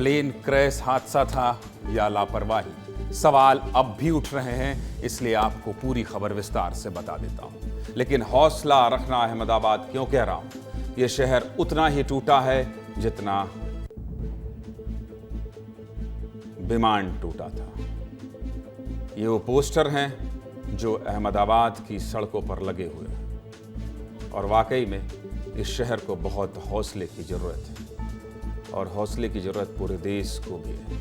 Plane crash हादसा था या लापरवाही, सवाल अब भी उठ रहे हैं। इसलिए आपको पूरी खबर विस्तार से बता देता हूं। लेकिन हौसला रखना अहमदाबाद क्यों कह रहा हूं। यह शहर उतना ही टूटा है जितना विमान टूटा था। ये वो पोस्टर हैं जो अहमदाबाद की सड़कों पर लगे हुए हैं। और वाकई में इस शहर को बहुत हौसले की जरूरत है, और हौसले की जरूरत पूरे देश को भी है।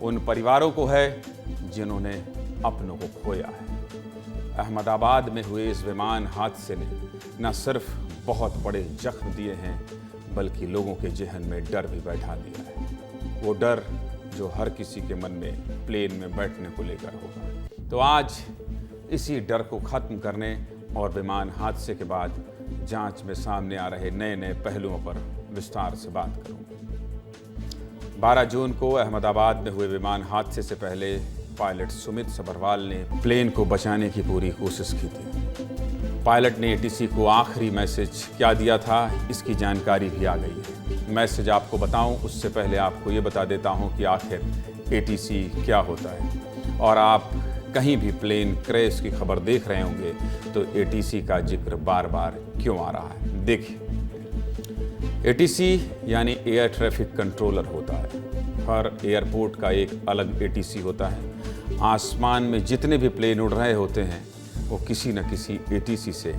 उन परिवारों को है जिन्होंने अपनों को खोया है। अहमदाबाद में हुए इस विमान हादसे ने न सिर्फ बहुत बड़े जख्म दिए हैं, बल्कि लोगों के जहन में डर भी बैठा दिया है। वो डर जो हर किसी के मन में प्लेन में बैठने को लेकर होगा। तो आज इसी डर को खत्म करने और विमान हादसे के बाद जांच में सामने आ रहे नए नए पहलुओं पर विस्तार से बात करूंगा। 12 जून को अहमदाबाद में हुए विमान हादसे से पहले पायलट सुमित सभरवाल ने प्लेन को बचाने की पूरी कोशिश की थी। पायलट ने एटीसी को आखिरी मैसेज क्या दिया था, इसकी जानकारी भी आ गई है। मैसेज आपको बताऊं उससे पहले आपको ये बता देता हूं कि आखिर एटीसी क्या होता है। और आप कहीं भी प्लेन क्रैश की खबर देख रहे होंगे तो एटीसी का जिक्र बार बार क्यों आ रहा है। देखिए, एटीसी यानी एयर ट्रैफिक कंट्रोलर होता है। हर एयरपोर्ट का एक अलग एटीसी होता है। आसमान में जितने भी प्लेन उड़ रहे होते हैं वो किसी न किसी एटीसी से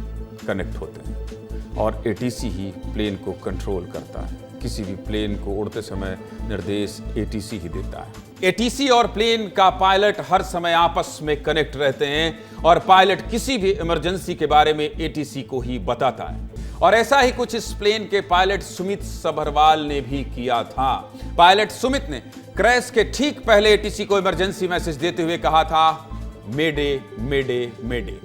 कनेक्ट होते हैं, और एटीसी ही प्लेन को कंट्रोल करता है। किसी भी प्लेन को उड़ते समय निर्देश एटीसी ही देता है। एटीसी और प्लेन का पायलट हर समय आपस में कनेक्ट रहते हैं, और पायलट किसी भी इमरजेंसी के बारे में एटीसी को ही बताता है। और ऐसा ही कुछ इस प्लेन के पायलट सुमित सभरवाल ने भी किया था। पायलट सुमित ने क्रैश के ठीक पहले एटीसी को इमरजेंसी मैसेज देते हुए कहा था, मेडे मेडे मेडे,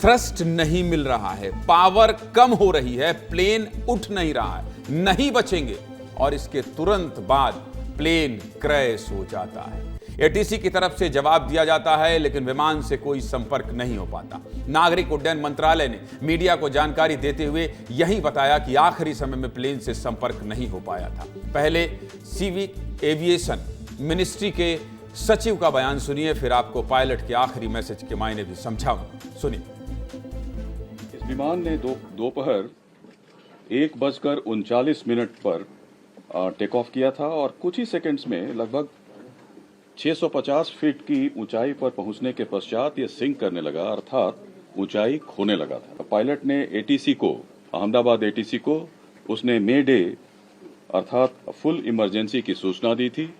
थ्रस्ट नहीं मिल रहा है, पावर कम हो रही है, प्लेन उठ नहीं रहा है, नहीं बचेंगे। और इसके तुरंत बाद प्लेन क्रैश हो जाता है। एटीसी की तरफ से जवाब दिया जाता है, लेकिन विमान से कोई संपर्क नहीं हो पाता। नागरिक उड्डयन मंत्रालय ने मीडिया को जानकारी देते हुए यही बताया कि आखिरी समय में प्लेन से संपर्क नहीं हो पाया था। पहले सिविल एविएशन मिनिस्ट्री के सचिव का बयान सुनिए, फिर आपको पायलट के आखिरी मैसेज के मायने भी समझाऊंगा। सुनिए। इस विमान ने दोपहर 1:39 पर टेक ऑफ किया था, और कुछ ही सेकंड्स में लगभग 650 फीट की ऊंचाई पर पहुंचने के पश्चात ये सिंक करने लगा, अर्थात ऊंचाई खोने लगा था। पायलट ने एटीसी को, अहमदाबाद एटीसी को, उसने मे डे अर्थात फुल इमरजेंसी की सूचना दी थी।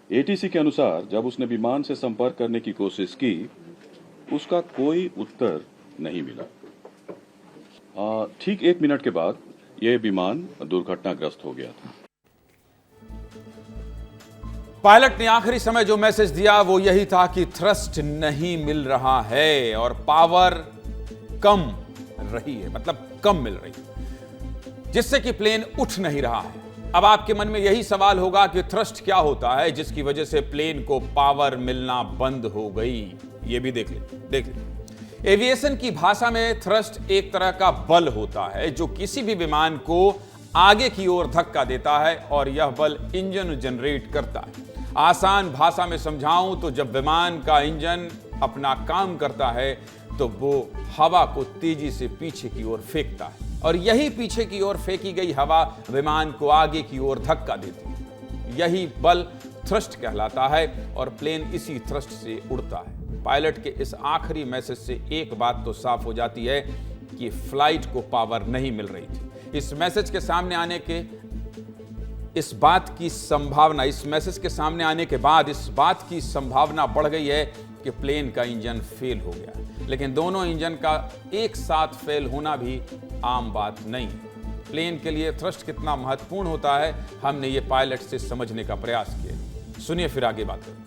एटीसी के अनुसार जब उसने विमान से संपर्क करने की कोशिश की, उसका कोई उत्तर नहीं मिला। ठीक 1 मिनट के बाद यह विमान दुर्घटनाग्रस्त हो गया था। पायलट ने आखिरी समय जो मैसेज दिया वो यही था कि थ्रस्ट नहीं मिल रहा है और पावर कम रही है, मतलब कम मिल रही है, जिससे कि प्लेन उठ नहीं रहा है। अब आपके मन में यही सवाल होगा कि थ्रस्ट क्या होता है जिसकी वजह से प्लेन को पावर मिलना बंद हो गई। ये भी देख ले। एविएशन की भाषा में थ्रस्ट एक तरह का बल होता है जो किसी भी विमान को आगे की ओर धक्का देता है, और यह बल इंजन जनरेट करता है। आसान भाषा में समझाऊं तो जब विमान का इंजन अपना काम करता है तो वो हवा को तेजी से पीछे की ओर फेंकता है, और यही पीछे की ओर फेंकी गई हवा विमान को आगे की ओर धक्का देती है। यही बल थ्रस्ट कहलाता है, और प्लेन इसी थ्रस्ट से उड़ता है। पायलट के इस आखिरी मैसेज से एक बात तो साफ हो जाती है कि फ्लाइट को पावर नहीं मिल रही थी। इस मैसेज के सामने आने के मैसेज के सामने आने के बाद इस बात की संभावना बढ़ गई है कि प्लेन का इंजन फेल हो गया। लेकिन दोनों इंजन का एक साथ फेल होना भी आम बात नहीं है। प्लेन के लिए थ्रस्ट कितना महत्वपूर्ण होता है, हमने ये पायलट से समझने का प्रयास किया। सुनिए, फिर आगे बात करें।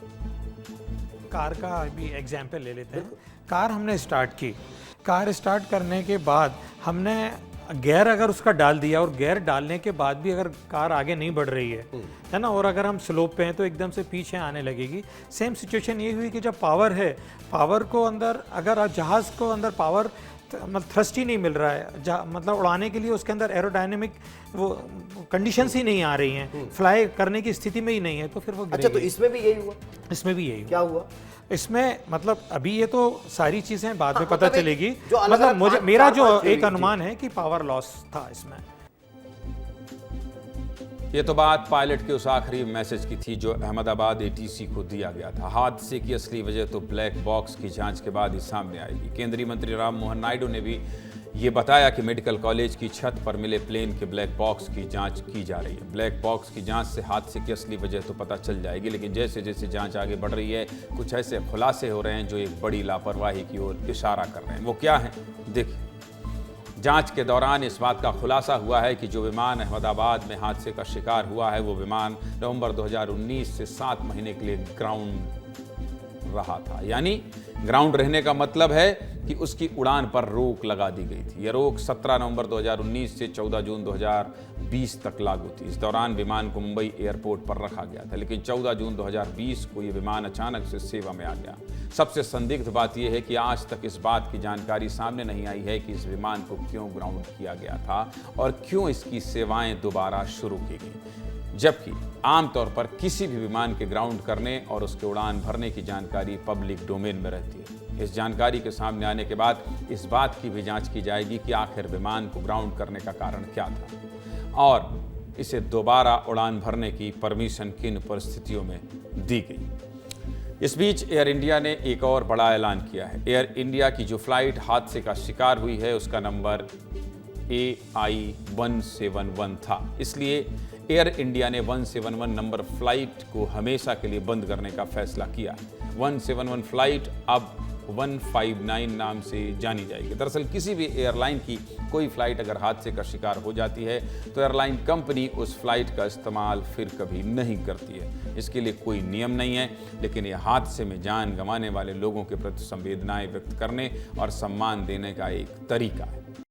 कार का भी एग्जाम्पल ले लेते हैं। कार हमने स्टार्ट की, कार स्टार्ट करने के बाद हमने गियर अगर उसका डाल दिया, और गियर डालने के बाद भी अगर कार आगे नहीं बढ़ रही है ना, और अगर हम स्लोप पे हैं तो एकदम से पीछे आने लगेगी। सेम सिचुएशन ये हुई कि जब पावर है, पावर को अंदर, अगर जहाज़ को अंदर पावर मतलब थ्रस्ट ही नहीं मिल रहा है, मतलब उड़ाने के लिए उसके अंदर एरोडायनेमिक वो कंडीशंस ही नहीं आ रही हैं, फ्लाई करने की स्थिति में ही नहीं है, तो फिर वो अच्छा, तो गिरेगी। इसमें भी यही हुआ? इसमें भी यही क्या हुआ? इसमें मतलब अभी ये तो सारी चीजें बाद में पता मतलब चलेगी, जो अलग मतलब अलग मुझे पांच- मेरा चार- जो पांच theory एक थी। अनुमान है कि पावर लॉस था इसमें। ये तो बात पायलट के उस आखिरी मैसेज की थी जो अहमदाबाद एटीसी को दिया गया था। हादसे की असली वजह तो ब्लैक बॉक्स की जांच के बाद ही सामने आएगी। केंद्रीय मंत्री राम मोहन नायडू ने भी ये बताया कि मेडिकल कॉलेज की छत पर मिले प्लेन के ब्लैक बॉक्स की जांच की जा रही है। ब्लैक बॉक्स की जांच से हादसे की असली वजह तो पता चल जाएगी, लेकिन जैसे जैसे जांच आगे बढ़ रही है कुछ ऐसे खुलासे हो रहे हैं जो एक बड़ी लापरवाही की ओर इशारा कर रहे हैं। वो क्या है, देखिए। जांच के दौरान इस बात का खुलासा हुआ है कि जो विमान अहमदाबाद में हादसे का शिकार हुआ है वो विमान नवंबर 2019 से 7 महीने के लिए ग्राउंड रहा था। यानी ग्राउंड रहने का मतलब है कि उसकी उड़ान पर रोक लगा दी गई थी। यह रोक 17 नवंबर 2019 से 14 जून 2020 तक लागू थी। इस दौरान विमान को मुंबई एयरपोर्ट पर रखा गया था, लेकिन 14 जून 2020 को यह विमान अचानक से सेवा में आ गया। सबसे संदिग्ध बात यह है कि आज तक इस बात की जानकारी सामने नहीं आई है कि इस विमान को क्यों ग्राउंड किया गया था और क्यों इसकी सेवाएं दोबारा शुरू की गई, जबकि आमतौर पर किसी भी विमान के ग्राउंड करने और उसके उड़ान भरने की जानकारी पब्लिक डोमेन में रहती है। इस जानकारी के सामने आने के बाद इस बात की भी जांच की जाएगी कि आखिर विमान को ग्राउंड करने का कारण क्या था और इसे दोबारा उड़ान भरने की परमिशन किन परिस्थितियों में दी गई। इस बीच एयर इंडिया ने एक और बड़ा ऐलान किया है। एयर इंडिया की जो फ्लाइट हादसे का शिकार हुई है उसका नंबर AI-171 था, इसलिए एयर इंडिया ने 171 नंबर फ्लाइट को हमेशा के लिए बंद करने का फैसला किया। 171 फ्लाइट अब 159 नाम से जानी जाएगी। दरअसल किसी भी एयरलाइन की कोई फ्लाइट अगर हादसे का शिकार हो जाती है तो एयरलाइन कंपनी उस फ्लाइट का इस्तेमाल फिर कभी नहीं करती है। इसके लिए कोई नियम नहीं है, लेकिन यह हादसे में जान गंवाने वाले लोगों के प्रति संवेदनाएं व्यक्त करने और सम्मान देने का एक तरीका है।